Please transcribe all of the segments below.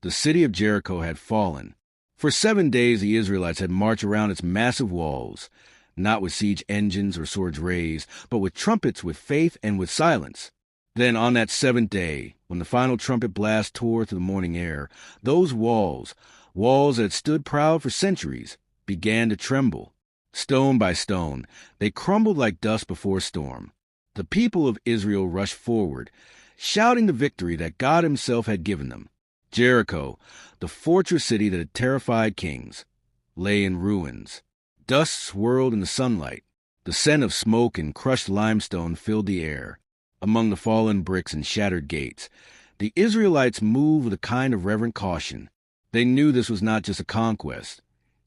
The city of Jericho had fallen. For 7 days the Israelites had marched around its massive walls, not with siege engines or swords raised, but with trumpets, with faith, and with silence. Then on that 7th day, when the final trumpet blast tore through the morning air, those walls that had stood proud for centuries, began to tremble. Stone by stone, they crumbled like dust before a storm. The people of Israel rushed forward, shouting the victory that God himself had given them. Jericho, the fortress city that had terrified kings, lay in ruins. Dust swirled in the sunlight. The scent of smoke and crushed limestone filled the air. Among the fallen bricks and shattered gates, the Israelites moved with a kind of reverent caution. They knew this was not just a conquest.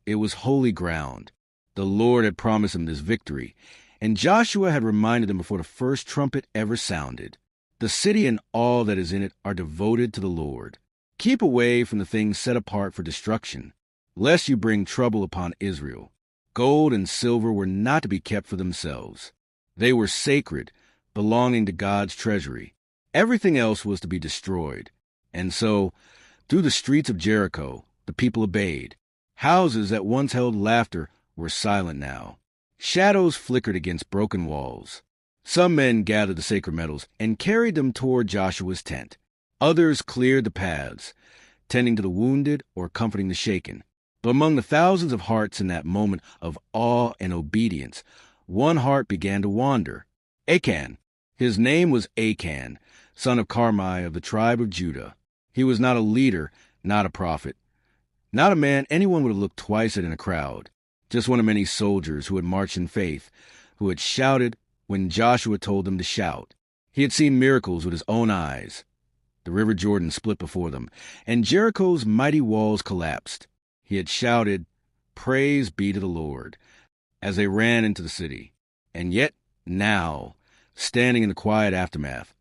It was holy ground. The Lord had promised them this victory, and Joshua had reminded them before the first trumpet ever sounded. The city and all that is in it are devoted to the Lord. Keep away from the things set apart for destruction, lest you bring trouble upon Israel. Gold and silver were not to be kept for themselves. They were sacred, belonging to God's treasury. Everything else was to be destroyed. And so, through the streets of Jericho, the people obeyed. Houses that once held laughter were silent now. Shadows flickered against broken walls. Some men gathered the sacred metals and carried them toward Joshua's tent. Others cleared the paths, tending to the wounded or comforting the shaken. But among the thousands of hearts in that moment of awe and obedience, one heart began to wander. Achan. His name was Achan, son of Carmi of the tribe of Judah. He was not a leader, not a prophet, not a man anyone would have looked twice at in a crowd. Just one of many soldiers who had marched in faith, who had shouted when Joshua told them to shout. He had seen miracles with his own eyes. The river Jordan split before them, and Jericho's mighty walls collapsed. He had shouted, "Praise be to the Lord," as they ran into the city. And yet, now, standing in the quiet aftermath,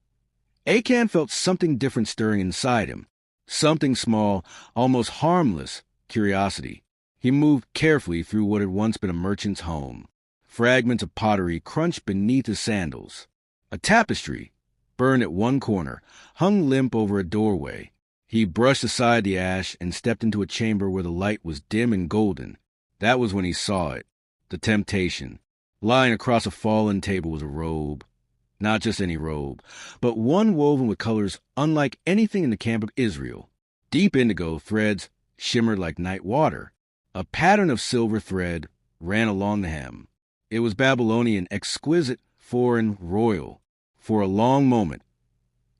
Achan felt something different stirring inside him. Something small, almost harmless, curiosity. He moved carefully through what had once been a merchant's home. Fragments of pottery crunched beneath his sandals. A tapestry, burned at one corner, hung limp over a doorway. He brushed aside the ash and stepped into a chamber where the light was dim and golden. That was when he saw it, the temptation. Lying across a fallen table was a robe. Not just any robe, but one woven with colors unlike anything in the camp of Israel. Deep indigo threads shimmered like night water. A pattern of silver thread ran along the hem. It was Babylonian, exquisite, foreign, royal. For a long moment,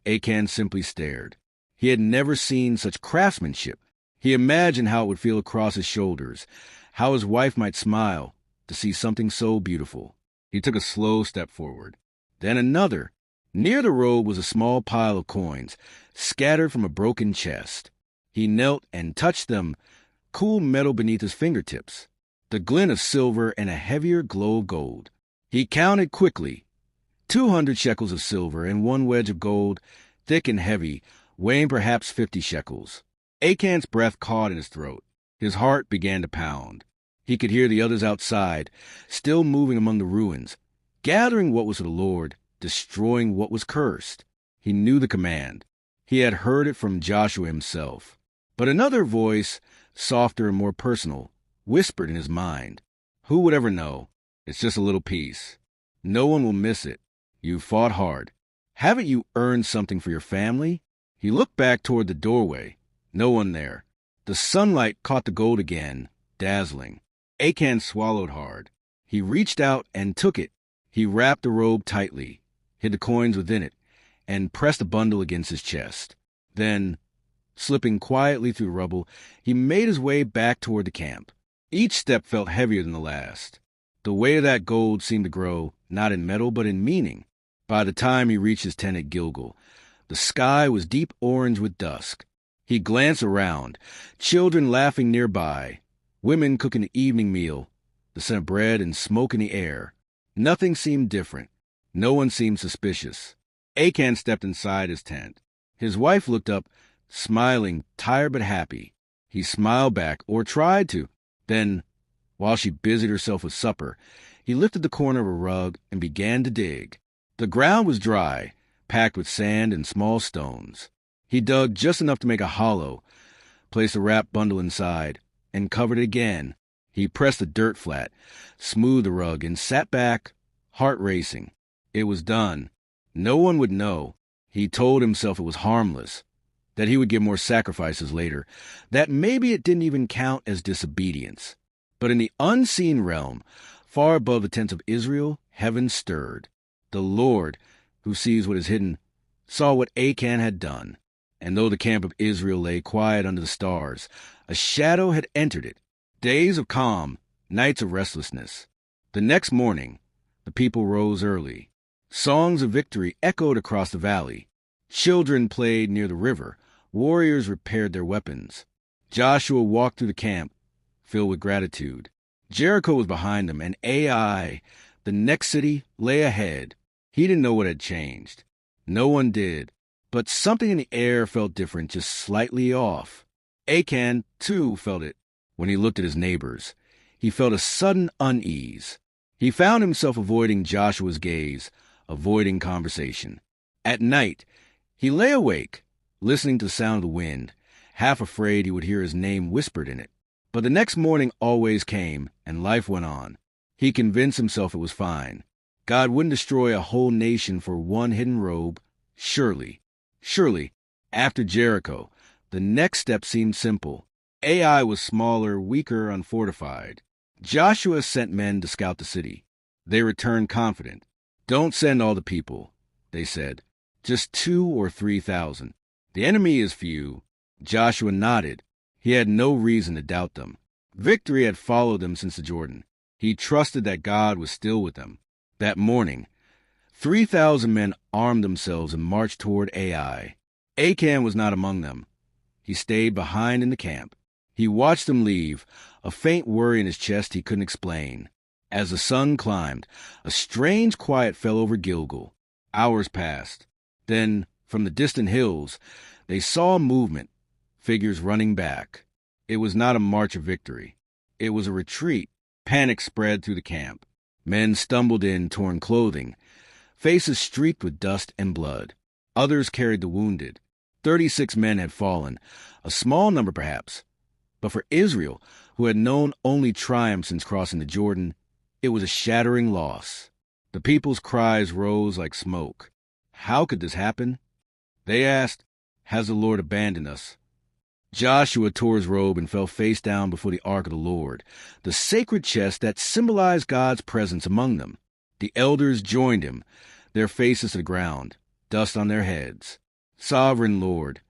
Achan simply stared. He had never seen such craftsmanship. He imagined how it would feel across his shoulders, how his wife might smile to see something so beautiful. He took a slow step forward. Then another. Near the robe was a small pile of coins, scattered from a broken chest. He knelt and touched them, cool metal beneath his fingertips, the glint of silver and a heavier glow of gold. He counted quickly. 200 shekels of silver and one wedge of gold, thick and heavy, weighing perhaps 50 shekels. Achan's breath caught in his throat. His heart began to pound. He could hear the others outside, still moving among the ruins, gathering what was of the Lord, destroying what was cursed. He knew the command. He had heard it from Joshua himself. But another voice, softer and more personal, whispered in his mind, "Who would ever know? It's just a little piece. No one will miss it. You fought hard. Haven't you earned something for your family?" He looked back toward the doorway. No one there. The sunlight caught the gold again, dazzling. Achan swallowed hard. He reached out and took it. He wrapped the robe tightly, hid the coins within it, and pressed the bundle against his chest. Then, slipping quietly through the rubble, he made his way back toward the camp. Each step felt heavier than the last. The weight of that gold seemed to grow, not in metal, but in meaning. By the time he reached his tent at Gilgal, the sky was deep orange with dusk. He glanced around, children laughing nearby, women cooking the evening meal, the scent of bread and smoke in the air. Nothing seemed different. No one seemed suspicious. Achan stepped inside his tent. His wife looked up, smiling, tired but happy. He smiled back, or tried to. Then, while she busied herself with supper, he lifted the corner of a rug and began to dig. The ground was dry, packed with sand and small stones. He dug just enough to make a hollow, placed a wrapped bundle inside, and covered it again. He pressed the dirt flat, smoothed the rug, and sat back, heart racing. It was done. No one would know. He told himself it was harmless, that he would give more sacrifices later, that maybe it didn't even count as disobedience. But in the unseen realm, far above the tents of Israel, heaven stirred. The Lord, who sees what is hidden, saw what Achan had done. And though the camp of Israel lay quiet under the stars, a shadow had entered it. Days of calm, nights of restlessness. The next morning, the people rose early. Songs of victory echoed across the valley. Children played near the river. Warriors repaired their weapons. Joshua walked through the camp, filled with gratitude. Jericho was behind him, and Ai, the next city, lay ahead. He didn't know what had changed. No one did. But something in the air felt different, just slightly off. Achan, too, felt it. When he looked at his neighbors, he felt a sudden unease. He found himself avoiding Joshua's gaze, avoiding conversation. At night, he lay awake, listening to the sound of the wind, half afraid he would hear his name whispered in it. But the next morning always came, and life went on. He convinced himself it was fine. God wouldn't destroy a whole nation for one hidden robe. Surely, after Jericho, the next step seemed simple. Ai was smaller, weaker, unfortified. Joshua sent men to scout the city. They returned confident. "Don't send all the people," they said. "Just 2,000 or 3,000. The enemy is few." Joshua nodded. He had no reason to doubt them. Victory had followed them since the Jordan. He trusted that God was still with them. That morning, 3,000 men armed themselves and marched toward Ai. Achan was not among them. He stayed behind in the camp. He watched them leave, a faint worry in his chest he couldn't explain. As the sun climbed, a strange quiet fell over Gilgal. Hours passed. Then, from the distant hills, they saw movement, figures running back. It was not a march of victory. It was a retreat. Panic spread through the camp. Men stumbled in torn clothing, faces streaked with dust and blood. Others carried the wounded. 36 men had fallen, a small number perhaps. But for Israel, who had known only triumph since crossing the Jordan, it was a shattering loss. The people's cries rose like smoke. How could this happen? They asked, "Has the Lord abandoned us?" Joshua tore his robe and fell face down before the ark of the Lord, the sacred chest that symbolized God's presence among them. The elders joined him, their faces to the ground, dust on their heads. "Sovereign Lord,"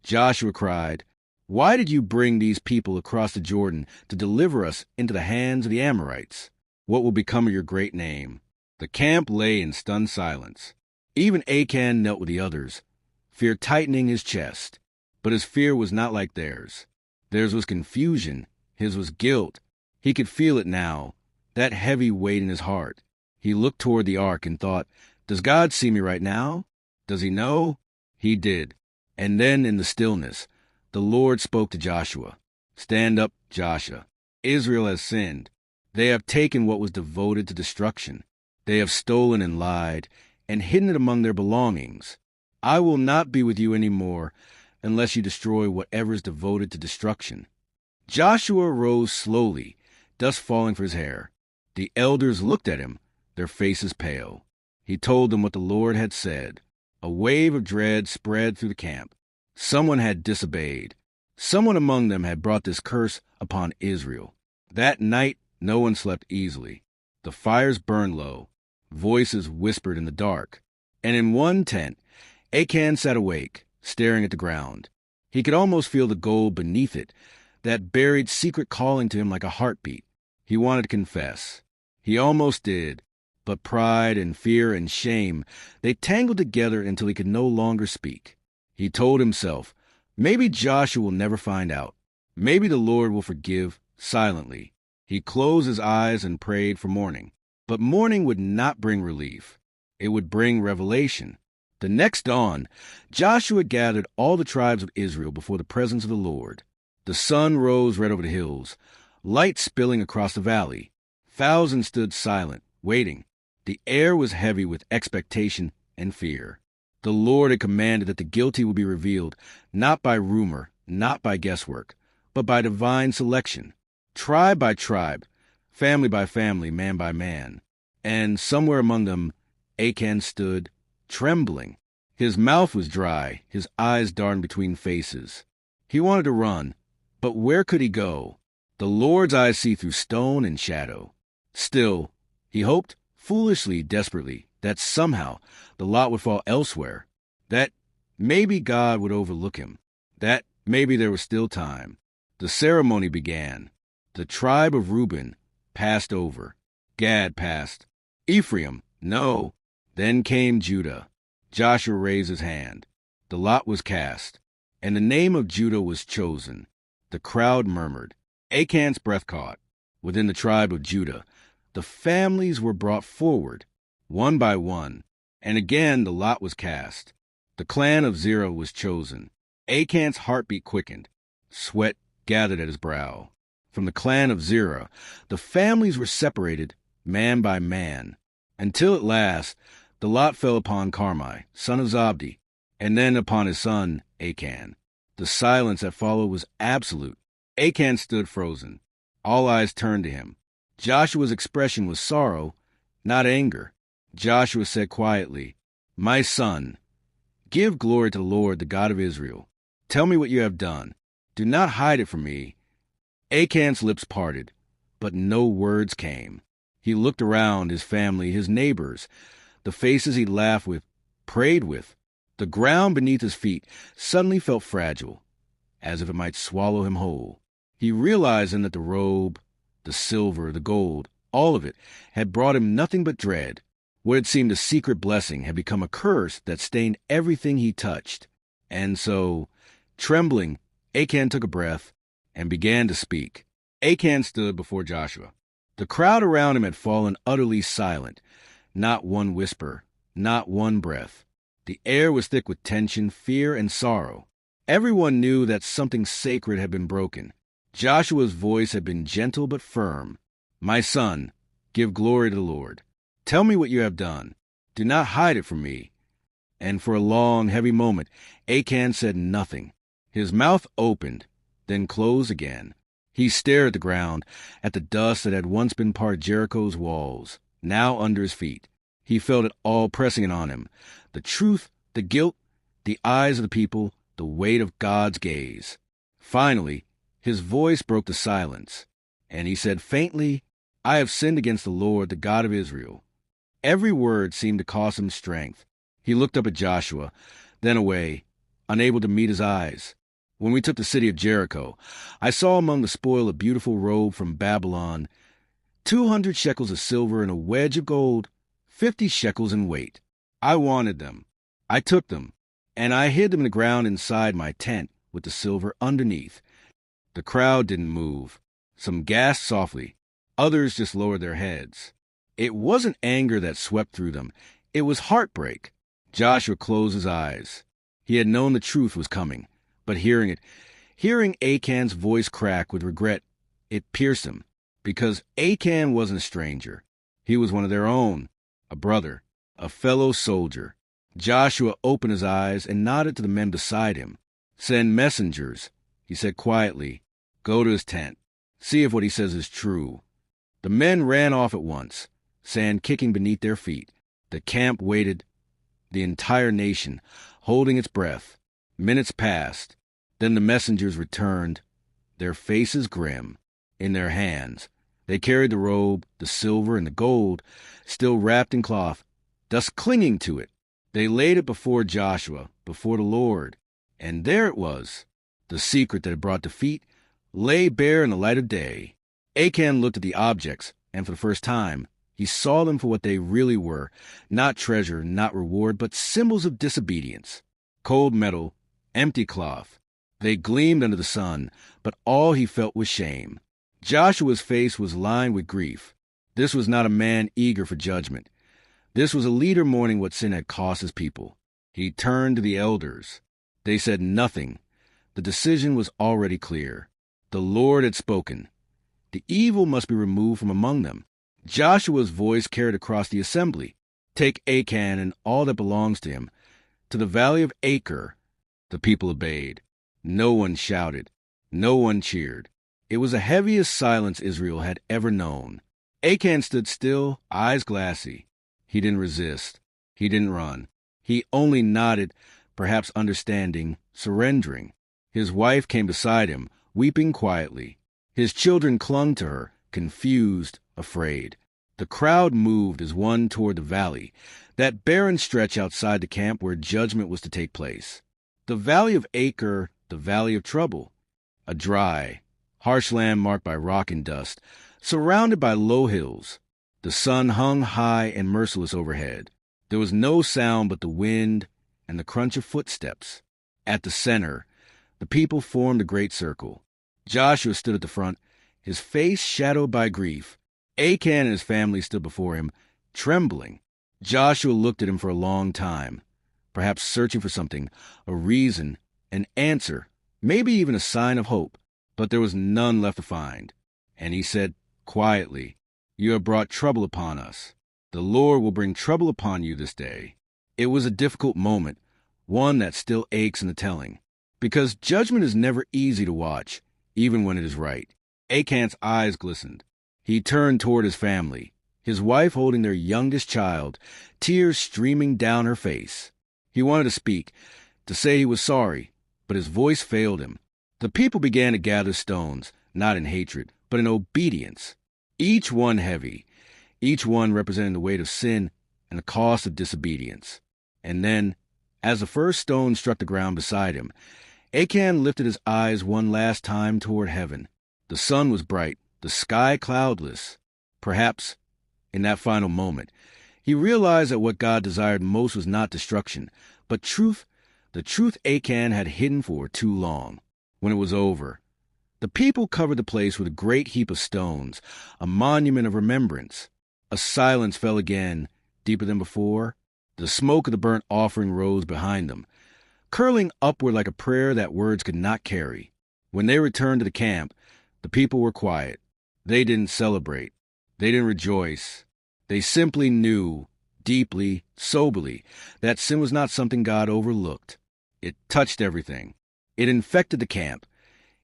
Joshua cried, "why did you bring these people across the Jordan to deliver us into the hands of the Amorites? What will become of your great name?" The camp lay in stunned silence. Even Achan knelt with the others, fear tightening his chest. But his fear was not like theirs. Theirs was confusion. His was guilt. He could feel it now, that heavy weight in his heart. He looked toward the ark and thought, "Does God see me right now? Does he know?" He did. And then in the stillness, the Lord spoke to Joshua. "Stand up, Joshua. Israel has sinned. They have taken what was devoted to destruction. They have stolen and lied and hidden it among their belongings. I will not be with you any more unless you destroy whatever is devoted to destruction." Joshua rose slowly, dust falling from his hair. The elders looked at him, their faces pale. He told them what the Lord had said. A wave of dread spread through the camp. Someone had disobeyed. Someone among them had brought this curse upon Israel. That night, no one slept easily. The fires burned low. Voices whispered in the dark. And in one tent, Achan sat awake, staring at the ground. He could almost feel the gold beneath it, that buried secret calling to him like a heartbeat. He wanted to confess. He almost did, but pride and fear and shame, they tangled together until he could no longer speak. He told himself, maybe Joshua will never find out. Maybe the Lord will forgive silently. He closed his eyes and prayed for morning. But morning would not bring relief. It would bring revelation. The next dawn, Joshua gathered all the tribes of Israel before the presence of the Lord. The sun rose red over the hills, light spilling across the valley. Thousands stood silent, waiting. The air was heavy with expectation and fear. The Lord had commanded that the guilty would be revealed, not by rumor, not by guesswork, but by divine selection, tribe by tribe, family by family, man by man. And somewhere among them, Achan stood, trembling. His mouth was dry, his eyes darting between faces. He wanted to run, but where could he go? The Lord's eyes see through stone and shadow. Still, he hoped, foolishly, desperately, that somehow the lot would fall elsewhere, that maybe God would overlook him, that maybe there was still time. The ceremony began. The tribe of Reuben passed over. Gad passed. Ephraim, no. Then came Judah. Joshua raised his hand. The lot was cast, and the name of Judah was chosen. The crowd murmured. Achan's breath caught. Within the tribe of Judah, the families were brought forward, one by one, and again the lot was cast. The clan of Zerah was chosen. Achan's heartbeat quickened. Sweat gathered at his brow. From the clan of Zerah, the families were separated, man by man, until at last the lot fell upon Carmi, son of Zabdi, and then upon his son, Achan. The silence that followed was absolute. Achan stood frozen. All eyes turned to him. Joshua's expression was sorrow, not anger. Joshua said quietly, "My son, give glory to the Lord, the God of Israel. Tell me what you have done. Do not hide it from me." Achan's lips parted, but no words came. He looked around, his family, his neighbors, the faces he laughed with, prayed with. The ground beneath his feet suddenly felt fragile, as if it might swallow him whole. He realized then that the robe, the silver, the gold, all of it, had brought him nothing but dread. What had seemed a secret blessing had become a curse that stained everything he touched. And so, trembling, Achan took a breath and began to speak. Achan stood before Joshua. The crowd around him had fallen utterly silent. Not one whisper, not one breath. The air was thick with tension, fear, and sorrow. Everyone knew that something sacred had been broken. Joshua's voice had been gentle but firm. "My son, give glory to the Lord. Tell me what you have done. Do not hide it from me." And for a long, heavy moment, Achan said nothing. His mouth opened, then closed again. He stared at the ground, at the dust that had once been part of Jericho's walls, now under his feet. He felt it all pressing in on him. The truth, the guilt, the eyes of the people, the weight of God's gaze. Finally, his voice broke the silence, and he said faintly, "I have sinned against the Lord, the God of Israel." Every word seemed to cost him strength. He looked up at Joshua, then away, unable to meet his eyes. "When we took the city of Jericho, I saw among the spoil a beautiful robe from Babylon, 200 shekels of silver and a wedge of gold, 50 shekels in weight. I wanted them. I took them, and I hid them in the ground inside my tent with the silver underneath." The crowd didn't move. Some gasped softly. Others just lowered their heads. It wasn't anger that swept through them. It was heartbreak. Joshua closed his eyes. He had known the truth was coming, but hearing Achan's voice crack with regret, it pierced him, because Achan wasn't a stranger. He was one of their own, a brother, a fellow soldier. Joshua opened his eyes and nodded to the men beside him. "Send messengers," he said quietly. "Go to his tent. See if what he says is true." The men ran off at once, sand kicking beneath their feet. The camp waited, the entire nation, holding its breath. Minutes passed. Then the messengers returned, their faces grim. In their hands, they carried the robe, the silver, and the gold, still wrapped in cloth, dust clinging to it. They laid it before Joshua, before the Lord. And there it was. The secret that had brought defeat lay bare in the light of day. Achan looked at the objects, and for the first time, he saw them for what they really were, not treasure, not reward, but symbols of disobedience. Cold metal, empty cloth. They gleamed under the sun, but all he felt was shame. Joshua's face was lined with grief. This was not a man eager for judgment. This was a leader mourning what sin had cost his people. He turned to the elders. They said nothing. The decision was already clear. The Lord had spoken. The evil must be removed from among them. Joshua's voice carried across the assembly. "Take Achan and all that belongs to him to the valley of Achor." The people obeyed. No one shouted. No one cheered. It was the heaviest silence Israel had ever known. Achan stood still, eyes glassy. He didn't resist. He didn't run. He only nodded, perhaps understanding, surrendering. His wife came beside him, weeping quietly. His children clung to her, confused, afraid. The crowd moved as one toward the valley, that barren stretch outside the camp where judgment was to take place. The valley of Achor, the valley of trouble. A dry, harsh land marked by rock and dust, surrounded by low hills. The sun hung high and merciless overhead. There was no sound but the wind and the crunch of footsteps. At the center, the people formed a great circle. Joshua stood at the front, his face shadowed by grief. Achan and his family stood before him, trembling. Joshua looked at him for a long time, perhaps searching for something, a reason, an answer, maybe even a sign of hope. But there was none left to find. And he said quietly, "You have brought trouble upon us. The Lord will bring trouble upon you this day." It was a difficult moment, one that still aches in the telling, because judgment is never easy to watch, even when it is right. Achan's eyes glistened. He turned toward his family, his wife holding their youngest child, tears streaming down her face. He wanted to speak, to say he was sorry, but his voice failed him. The people began to gather stones, not in hatred, but in obedience, each one heavy, each one representing the weight of sin and the cost of disobedience. And then, as the first stone struck the ground beside him, Achan lifted his eyes one last time toward heaven. The sun was bright, the sky cloudless. Perhaps, in that final moment, he realized that what God desired most was not destruction, but truth, the truth Achan had hidden for too long. When it was over, the people covered the place with a great heap of stones, a monument of remembrance. A silence fell again, deeper than before. The smoke of the burnt offering rose behind them, curling upward like a prayer that words could not carry. When they returned to the camp, the people were quiet. They didn't celebrate. They didn't rejoice. They simply knew, deeply, soberly, that sin was not something God overlooked. It touched everything. It infected the camp,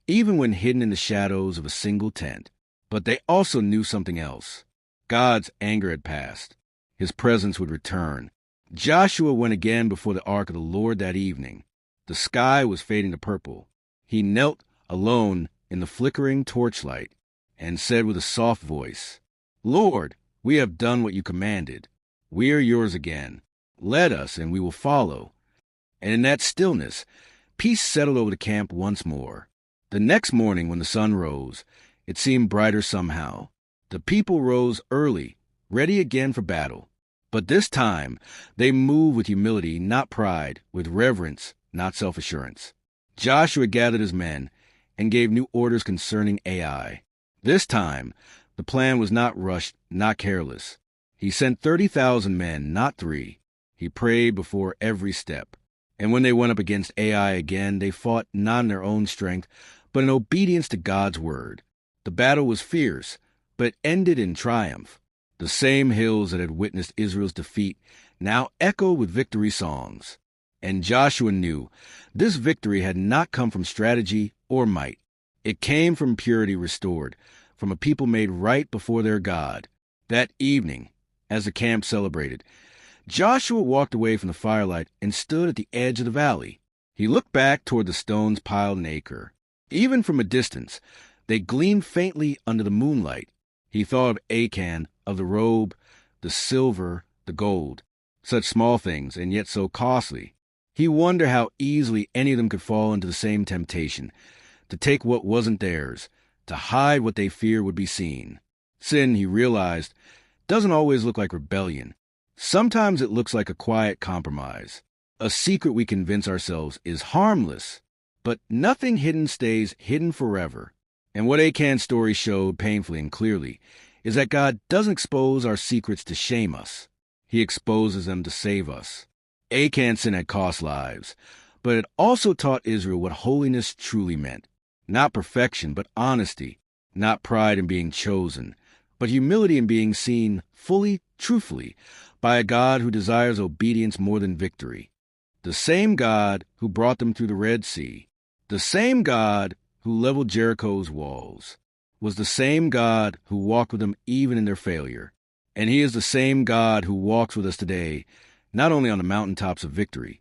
even when hidden in the shadows of a single tent. But they also knew something else. God's anger had passed. His presence would return. Joshua went again before the ark of the Lord that evening. The sky was fading to purple. He knelt alone in the flickering torchlight and said with a soft voice, "Lord, we have done what you commanded. We are yours again. Let us, and we will follow." And in that stillness, peace settled over the camp once more. The next morning when the sun rose, it seemed brighter somehow. The people rose early, ready again for battle. But this time, they moved with humility, not pride, with reverence, not self-assurance. Joshua gathered his men and gave new orders concerning Ai. This time, the plan was not rushed, not careless. He sent 30,000 men, not 3. He prayed before every step. And when they went up against Ai again, they fought not in their own strength, but in obedience to God's word. The battle was fierce, but it ended in triumph. The same hills that had witnessed Israel's defeat now echoed with victory songs. And Joshua knew this victory had not come from strategy or might. It came from purity restored, from a people made right before their God. That evening, as the camp celebrated, Joshua walked away from the firelight and stood at the edge of the valley. He looked back toward the stones piled in Achor. Even from a distance, they gleamed faintly under the moonlight. He thought of Achan, of the robe, the silver, the gold, such small things and yet so costly. He wondered how easily any of them could fall into the same temptation, to take what wasn't theirs, to hide what they feared would be seen. Sin, he realized, doesn't always look like rebellion. Sometimes it looks like a quiet compromise, a secret we convince ourselves is harmless. But nothing hidden stays hidden forever. And what Achan's story showed painfully and clearly is that God doesn't expose our secrets to shame us. He exposes them to save us. Achan's sin had cost lives, but it also taught Israel what holiness truly meant. Not perfection, but honesty. Not pride in being chosen, but humility in being seen fully, truthfully, by a God who desires obedience more than victory. The same God who brought them through the Red Sea, The same God who leveled Jericho's walls was the same God who walked with them even in their failure. And he is the same God who walks with us today, not only on the mountaintops of victory,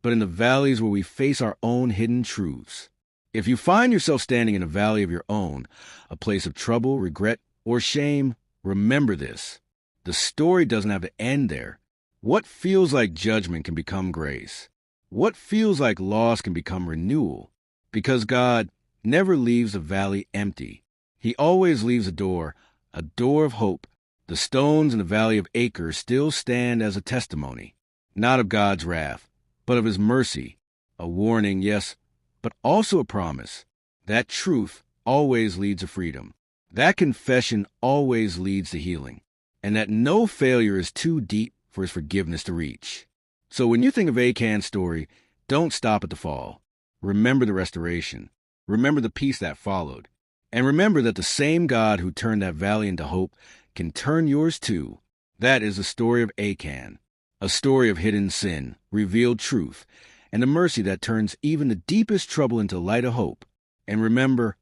but in the valleys where we face our own hidden truths. If you find yourself standing in a valley of your own, a place of trouble, regret, or shame, remember this. The story doesn't have to end there. What feels like judgment can become grace. What feels like loss can become renewal. Because God never leaves a valley empty. He always leaves a door of hope. The stones in the valley of Achor still stand as a testimony, not of God's wrath, but of his mercy, a warning, yes, but also a promise. That truth always leads to freedom. That confession always leads to healing, and that no failure is too deep for his forgiveness to reach. So when you think of Achan's story, don't stop at the fall. Remember the restoration. Remember the peace that followed. And remember that the same God who turned that valley into hope can turn yours too. That is the story of Achan, a story of hidden sin, revealed truth, and a mercy that turns even the deepest trouble into light of hope. And remember,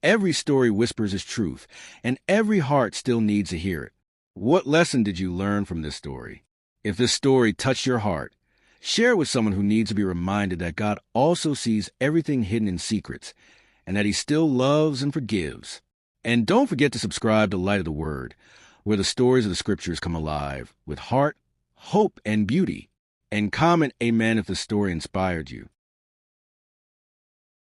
every story whispers its truth, and every heart still needs to hear it. What lesson did you learn from this story? If this story touched your heart, share it with someone who needs to be reminded that God also sees everything hidden in secrets, and that he still loves and forgives. And don't forget to subscribe to Light of the Word, where the stories of the Scriptures come alive with heart, hope, and beauty. And comment Amen if the story inspired you.